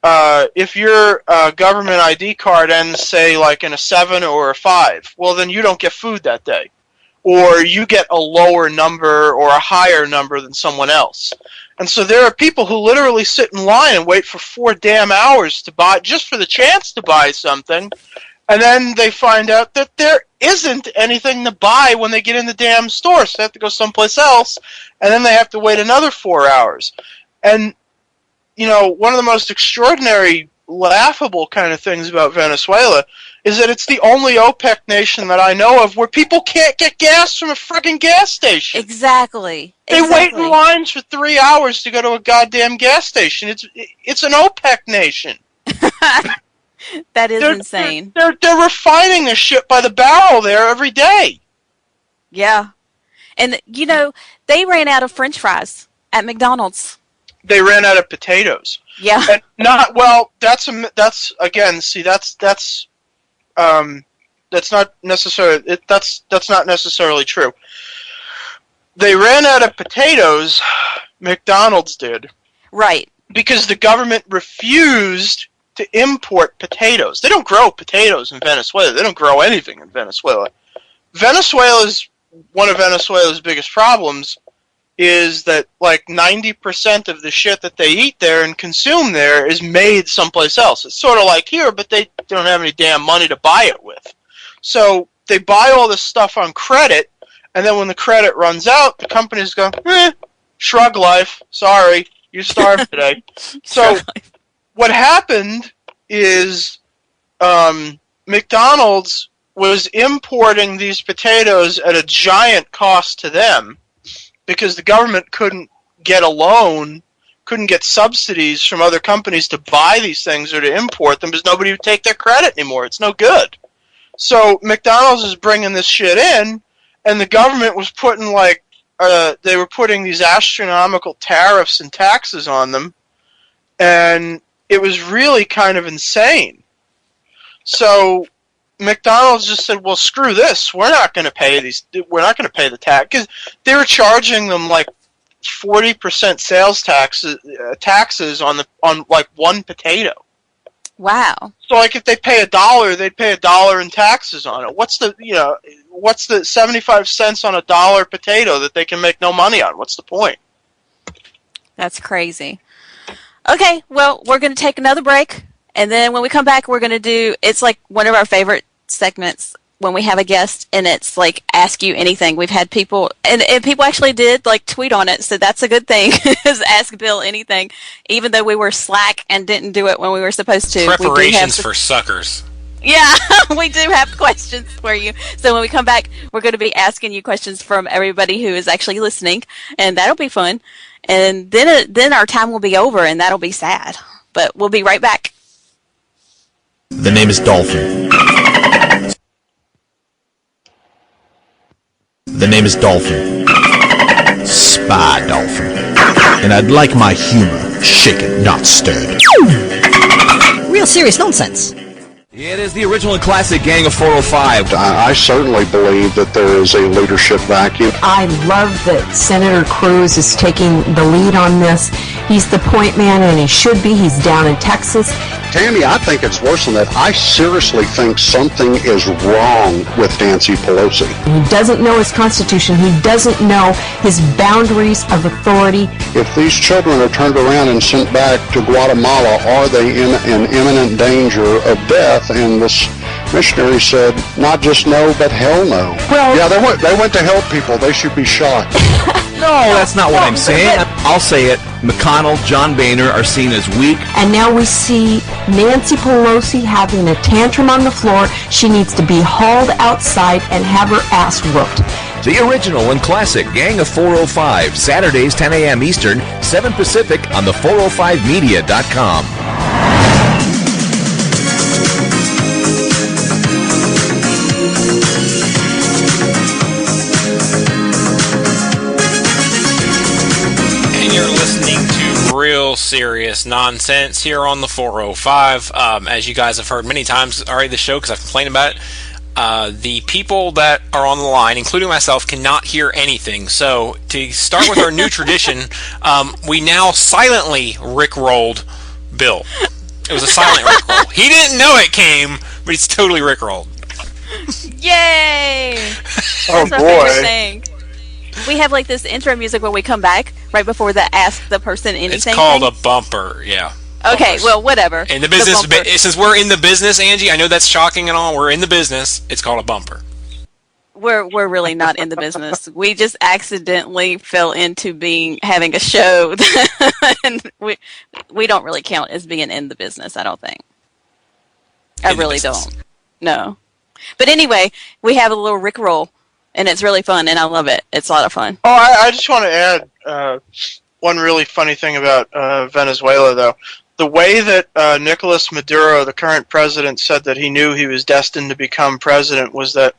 if your government ID card ends, say, like in a 7 or a 5, well, then you don't get food that day. Or you get a lower number or a higher number than someone else. And so there are people who literally sit in line and wait for 4 damn hours to buy, just for the chance to buy something. And then they find out that there isn't anything to buy when they get in the damn store. So they have to go someplace else. And then they have to wait another 4 hours. And, one of the most extraordinary, laughable kind of things about Venezuela is that it's the only OPEC nation that I know of where people can't get gas from a friggin' gas station. Exactly. They wait in lines for 3 hours to go to a goddamn gas station. It's an OPEC nation. That is insane. They're refining this shit by the barrel there every day. Yeah. And, they ran out of French fries at McDonald's. They ran out of potatoes. Yeah. And that's not necessarily true. They ran out of potatoes, McDonald's did. Right. Because the government refused to import potatoes. They don't grow potatoes in Venezuela. They don't grow anything in Venezuela. One of Venezuela's biggest problems is that like 90% of the shit that they eat there and consume there is made someplace else. It's sort of like here, but they don't have any damn money to buy it with. So they buy all this stuff on credit, and then when the credit runs out, the companies go, shrug life, sorry, you starved today. So what happened is McDonald's was importing these potatoes at a giant cost to them, because the government couldn't get a loan, couldn't get subsidies from other companies to buy these things or to import them, because nobody would take their credit anymore. It's no good. So McDonald's is bringing this shit in, and the government was putting they were putting these astronomical tariffs and taxes on them, and it was really kind of insane. So McDonald's just said, well, screw this. We're not going to pay the tax, because they were charging them like 40% sales taxes on like one potato. Wow. So like if they pay $1, they'd pay $1 in taxes on it. What's the 75 cents on a dollar potato that they can make no money on? What's the point? That's crazy. Okay, well, we're going to take another break. And then when we come back, we're going to it's like one of our favorite segments when we have a guest, and it's like Ask You Anything. We've had people, and people actually did like tweet on it, so that's a good thing, is Ask Bill Anything, even though we were slack and didn't do it when we were supposed to. Preparations for suckers. Yeah, we do have questions for you. So when we come back, we're going to be asking you questions from everybody who is actually listening, and that'll be fun. And then our time will be over, and that'll be sad. But we'll be right back. The name is Dolphin. The name is Dolphin. Spy Dolphin. And I'd like my humor shaken, not stirred. Real serious nonsense. It is the original and classic Gang of 405. I certainly believe that there is a leadership vacuum. I love that Senator Cruz is taking the lead on this. He's the point man, and he should be. He's down in Texas. Tammy, I think it's worse than that. I seriously think something is wrong with Nancy Pelosi. He doesn't know his Constitution. He doesn't know his boundaries of authority. If these children are turned around and sent back to Guatemala, are they in an imminent danger of death? And this missionaries said, not just no, but hell no. Well, yeah, they went to help people. They should be shot. No, that's not what I'm saying. I'll say it. McConnell, John Boehner are seen as weak. And now we see Nancy Pelosi having a tantrum on the floor. She needs to be hauled outside and have her ass whooped. The original and classic Gang of 405, Saturdays 10 a.m. Eastern, 7 Pacific on the 405media.com. And you're listening to Real Serious Nonsense here on the 405. As you guys have heard many times already the show, because I've complained about it, the people that are on the line, including myself, cannot hear anything. So to start with our new tradition, we now silently rickrolled Bill. It was a silent rickroll. He didn't know it came, but he's totally rickrolled. Yay! Oh That's my favorite boy. thing. We have like this intro music when we come back, right before the Ask the Person Anything. It's called thing. a bumper, yeah. Okay, Bumpers. well, whatever. In the business, The bumper. since we're in the business, Angie, I know that's shocking and all. We're in the business. It's called a bumper. We're really not in the business. We just accidentally fell into having a show, and we don't really count as being in the business. I don't think. I really don't. No. But anyway, we have a little Rickroll, and it's really fun, and I love it. It's a lot of fun. Oh, I just want to add one really funny thing about Venezuela, though. The way that Nicolas Maduro, the current president, said that he knew he was destined to become president was that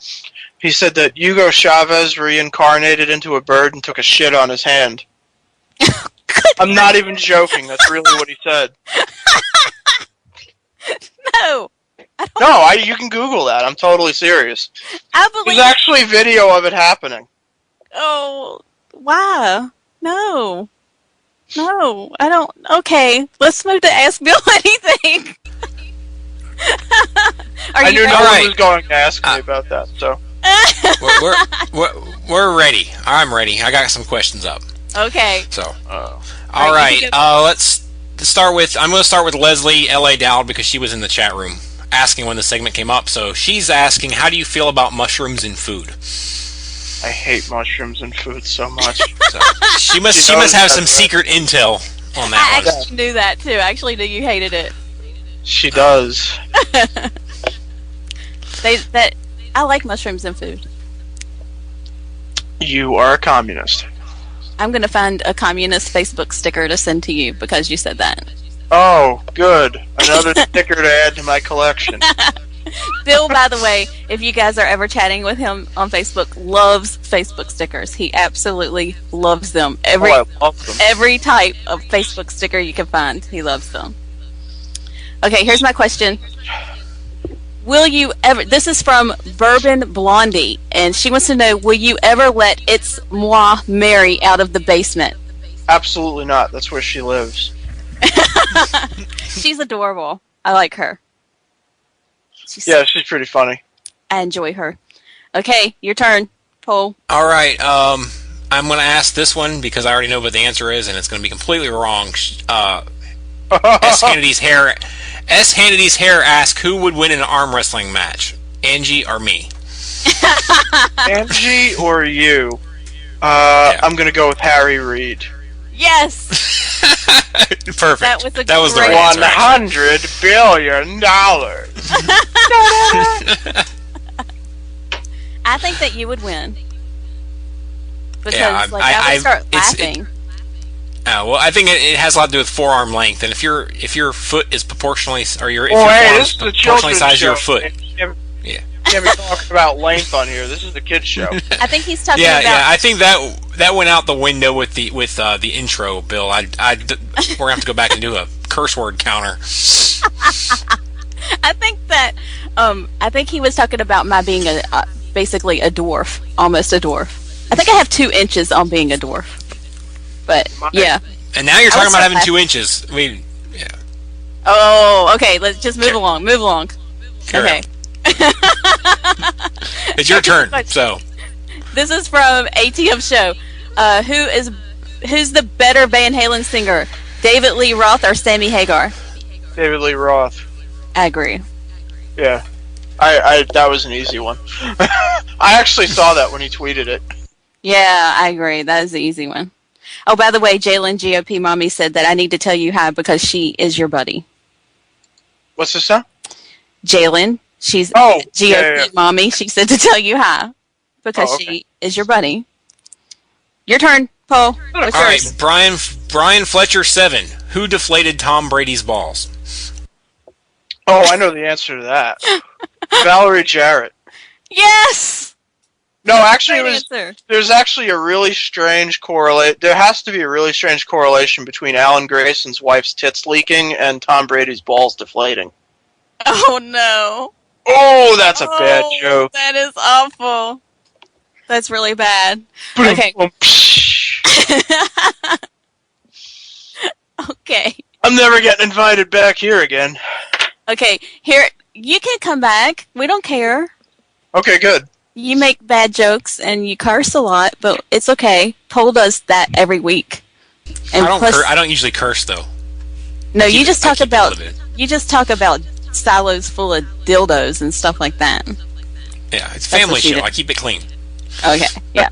he said that Hugo Chavez reincarnated into a bird and took a shit on his hand. I'm not even joking. That's really what he said. No. No, you can Google that. I'm totally serious. I believe. There's actually video of it happening. Oh, why? No. No, I don't. Okay, let's move to Ask Bill Anything. I knew ready? no one was going to ask me about that, so. We're ready. I'm ready. I got some questions up. Okay. So, all right. Let's start with. I'm going to start with Leslie L.A. Dowd because she was in the chat room asking when the segment came up. So she's asking, how do you feel about mushrooms in food? I hate mushrooms in food so much. So, she must have some secret intel on that I actually knew that too. I actually knew you hated it. She does. I like mushrooms in food. You are a communist. I'm going to find a communist Facebook sticker to send to you because you said that. Oh, good. Another sticker to add to my collection. Bill, by the way, if you guys are ever chatting with him on Facebook, loves Facebook stickers. He absolutely loves them. I love them. Every type of Facebook sticker you can find, he loves them. Okay, here's my question. Will you ever, this is from Bourbon Blondie, and she wants to know, will you ever let It's Moi Mary out of the basement? Absolutely not. That's where she lives. She's adorable. I like her. She's pretty funny. I enjoy her. Okay, your turn, Paul. All right. I'm going to ask this one because I already know what the answer is, and it's going to be completely wrong. S. Hannity's hair asks, who would win an arm wrestling match, Angie or me? Angie or you? I'm going to go with Harry Reid. Yes. Perfect. That was the right answer. $100 billion. I think that you would win. Because Yeah, I would start laughing. Well, I think it has a lot to do with forearm length, and if your foot is proportionally, or your this is a proportionally children's size show. your foot. Yeah. Can't be talking about length on here. This is a kid's show. I think he's talking Yeah, about. yeah. I think that went out the window with the intro, Bill. we're gonna have to go back and do a curse word counter. I think he was talking about my being basically a dwarf, almost a dwarf. I think I have 2 inches on being a dwarf. But yeah. And now you're talking about having 2 inches. Yeah. Oh, okay. Let's just move along. Move along. Okay. It's your turn. So this is from ATM Show. Who's the better Van Halen singer, David Lee Roth or Sammy Hagar? David Lee Roth. I agree. Yeah. That was an easy one. I actually saw that when he tweeted it. Yeah, I agree. That is the easy one. Oh, by the way, Jalen GOP Mommy said that I need to tell you hi because she is your buddy. What's this now? Jalen, she's GOP Mommy. She said to tell you hi because she is your buddy. Your turn, Paul. What's All yours? right, Brian Fletcher 7. Who deflated Tom Brady's balls? Oh, I know the answer to that. Valerie Jarrett. Yes. No, actually, answer. There's actually a really strange correlate. There has to be a really strange correlation between Alan Grayson's wife's tits leaking and Tom Brady's balls deflating. Oh no! Oh, that's a bad joke. That is awful. That's really bad. Okay. Okay. I'm never getting invited back here again. Okay, here you can come back. We don't care. Okay, good. You make bad jokes and you curse a lot, but it's okay. Paul does that every week. And I don't usually curse though. No, you just talk about silos full of dildos and stuff like that. Yeah, it's a family show. I keep it clean. Okay. Yeah.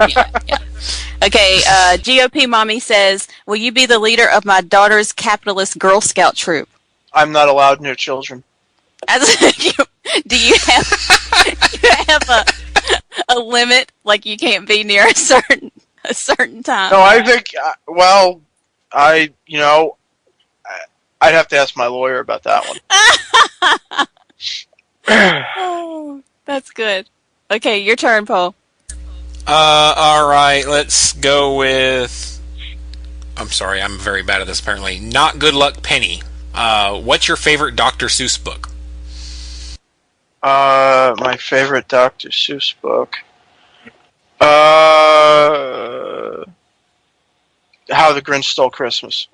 Okay. GOP Mommy says, "Will you be the leader of my daughter's capitalist Girl Scout troop?" I'm not allowed near children. Do you have a limit? Like you can't be near a certain time? No, I think. I'd have to ask my lawyer about that one. Oh, that's good. Okay, your turn, Paul. All right, let's go with... I'm sorry, I'm very bad at this apparently. Not Good Luck Penny. What's your favorite Dr. Seuss book? My favorite Dr. Seuss book. How the Grinch Stole Christmas.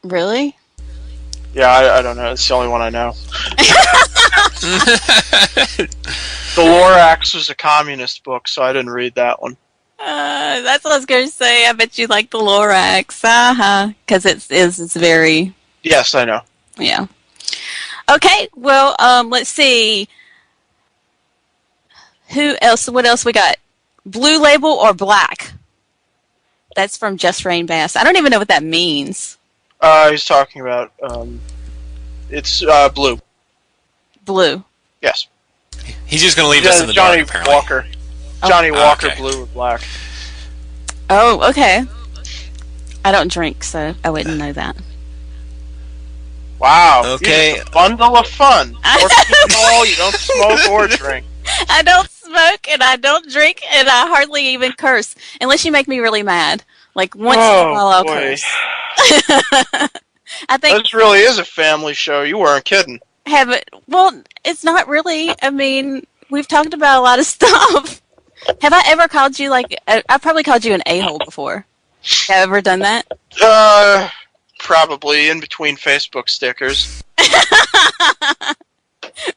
Really? Yeah, I don't know. It's the only one I know. The Lorax was a communist book, so I didn't read that one. That's what I was going to say. I bet you like the Lorax. Because it's very... Yes, I know. Yeah. Okay, well, let's see. Who else? What else we got? Blue Label or Black? That's from Just Rain Bass. I don't even know what that means. He's talking about... it's blue. Blue. Yes. He's just going to leave us in the Johnny dark, apparently. Walker. Johnny Walker, okay. Blue or Black. Oh, okay. I don't drink, so I wouldn't know that. Wow. Okay. A bundle of fun. You don't smoke or drink. I don't smoke, and I don't drink, and I hardly even curse. Unless you make me really mad. Like, once in a while I'll curse. I think this really is a family show. You weren't kidding. Well, it's not really. I mean, we've talked about a lot of stuff. Have I ever called you, I've probably called you an a-hole before. Have I ever done that? Probably in between Facebook stickers.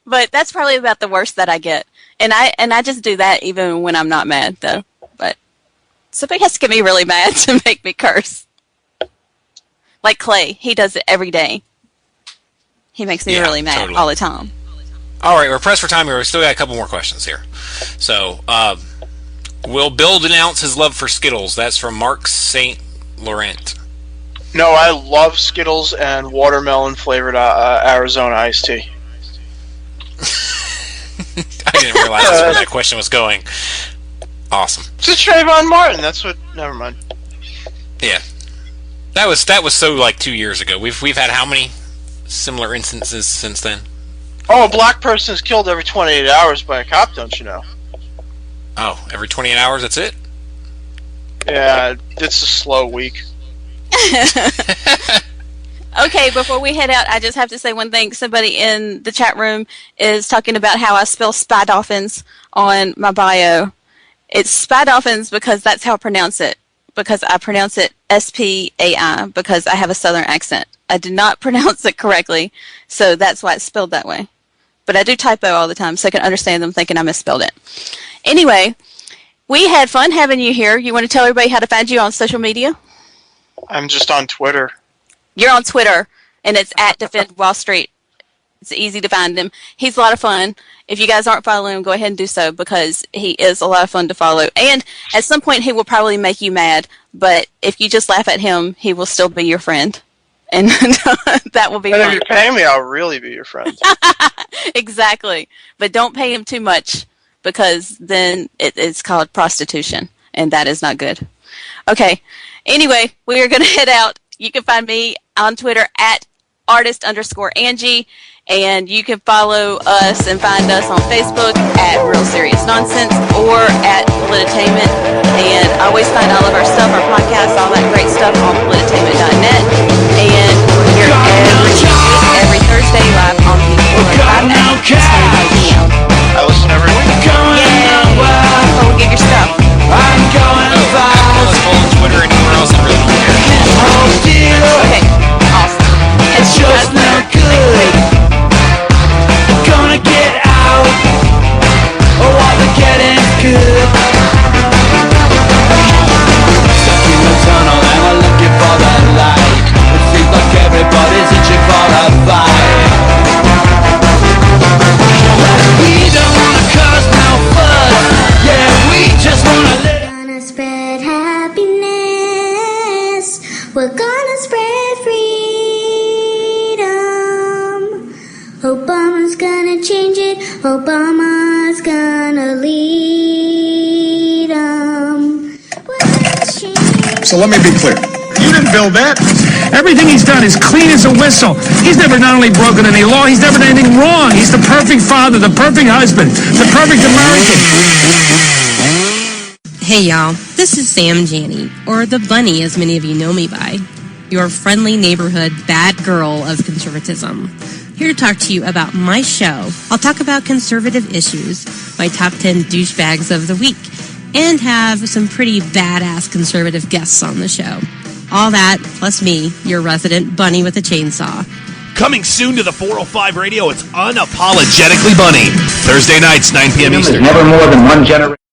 But that's probably about the worst that I get. And I just do that even when I'm not mad, though. But somebody has to get me really mad to make me curse. Like Clay, he does it every day. He makes me really mad all the time. All right, we're pressed for time here. We still got a couple more questions here. So, will Bill denounce his love for Skittles? That's from Mark St. Laurent. No, I love Skittles and watermelon flavored Arizona iced tea. I didn't realize that's where that question was going. Awesome. It's a Trayvon Martin. That's what. Never mind. Yeah, that was so 2 years ago. We've had how many similar instances since then? Oh, a black person is killed every 28 hours by a cop. Don't you know? Oh, every 28 hours. That's it. Yeah, it's a slow week. Okay, before we head out, I just have to say one thing. Somebody in the chat room is talking about how I spell Spy Dolphins on my bio. It's Spy Dolphins because that's how I pronounce it. Because I pronounce it S-P-A-I because I have a southern accent. I did not pronounce it correctly, so that's why it's spelled that way. But I do typo all the time, so I can understand them thinking I misspelled it. Anyway, we had fun having you here. You want to tell everybody how to find you on social media? I'm just on Twitter. You're on Twitter, and it's at Defend Wall Street It's easy to find him. He's a lot of fun. If you guys aren't following him, go ahead and do so because he is a lot of fun to follow. And at some point, he will probably make you mad. But if you just laugh at him, he will still be your friend. And that will be fun. And if you pay me, I'll really be your friend. Exactly. But don't pay him too much because then it's called prostitution. And that is not good. Okay. Anyway, we are going to head out. You can find me on Twitter at artist_Angie. And you can follow us and find us on Facebook at Real Serious Nonsense or at Polititainment. And always find all of our stuff, our podcasts, all that great stuff on polititainment.net. And we're here every Thursday live on the 405 p.m. I listen every week. Yeah. So we'll get your stuff. I'm going to follow Twitter anywhere else. I really don't care. Okay. Awesome. It's just not good. Gonna get out. Oh, all the getting's good. Stuck in the tunnel and we're looking for the light. It seems like everybody's itching for a fight. We don't wanna cause no fuss. Yeah, we just wanna live. We're gonna spread happiness. We're gonna spread freedom. Obama's gonna change it. Obama's gonna lead 'em. So let me be clear. You didn't build that. Everything he's done is clean as a whistle. He's never not only broken any law, he's never done anything wrong. He's the perfect father, the perfect husband, the perfect American. Hey y'all, this is Sam Janney, or the Bunny as many of you know me by. Your friendly neighborhood bad girl of conservatism. Here to talk to you about my show. I'll talk about conservative issues, my top 10 douchebags of the week, and have some pretty badass conservative guests on the show. All that, plus me, your resident bunny with a chainsaw. Coming soon to the 405 radio, it's Unapologetically Bunny. Thursday nights, 9 p.m. Eastern. Never more than one generation.